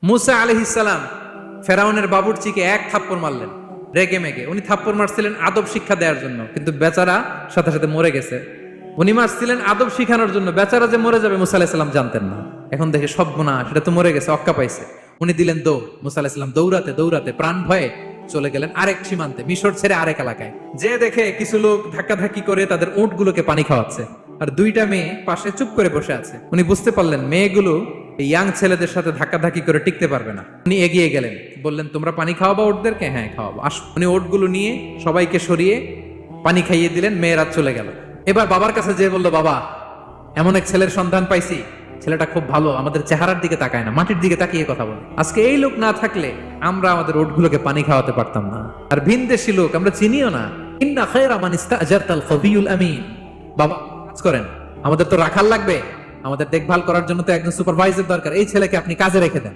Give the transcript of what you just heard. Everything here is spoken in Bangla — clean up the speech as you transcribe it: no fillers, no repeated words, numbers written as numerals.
মুসা আলাইহিস সালাম ফেরাউনের বাবুর্চিকে এক থাপ্পড় মারলেন রেগে মেগে। উনি থাপ্পড় মারছিলেন আদব শিক্ষা দেওয়ার জন্য, কিন্তু বেচারা সাথে সাথে মরে গেছে। উনি মারছিলেন আদব শিখানোর জন্য, বেচারা যে মরে যাবে মুসা আলাইহিস সালাম জানতেন না। এখন দেখে সব গুনাহ, সেটা তো মরে গেছে, অক্কা পাইছে। উনি দিলেন দৌড়। মুসা আলাইহিস সালাম দৌড়াতে দৌড়াতে প্রাণ ভয়ে চলে গেলেন আরেক সীমান্তে, মিশর ছেড়ে আরেক এলাকায়। যে দেখে কিছু লোক ধাক্কাধাক্কি করে তাদের উটগুলোকে পানি খাওয়াচ্ছে, আর দুইটা মেয়ে পাশে চুপ করে বসে আছে। উনি বুঝতে পারলেন মেয়েগুলো এই ইয়াং ছেলেদের সাথে ধাক্কাধাক্কি করে টিকতে পারবে না। উনি এগিয়ে গেলেন, বললেন তোমরা পানি খাওয়াবা ওটদেরকে? হ্যাঁ খাওয়াবো, আসো। উনি ওটগুলো নিয়ে সবাইকে সরিয়ে পানি খাইয়ে দিলেন, মেয়েরা চলে গেল। এবার বাবার কাছে যেয়ে বললো, বাবা এমন এক ছেলের সন্ধান পাইছি, ছেলেটা খুব ভালো, আমাদের চেহারার দিকে তাকায় না, মাটির দিকে তাকিয়ে কথা বলে। আজকে এই লোক না থাকলে আমরা আমাদের ওটগুলোকে পানি খাওয়াতে পারতাম না। আর ভিনদেশী লোক আমরা চিনিও না। ইন্না খায়রা মান ইস্তাজারতাল কবিয়ুল আমিন। বাবা কাজ করেন, আমাদের তো রাখাল লাগবে, আমাদের দেখভাল করার জন্য তো একজন সুপারভাইজার দরকার, এই ছেলেকে আপনি কাজে রেখে দেন।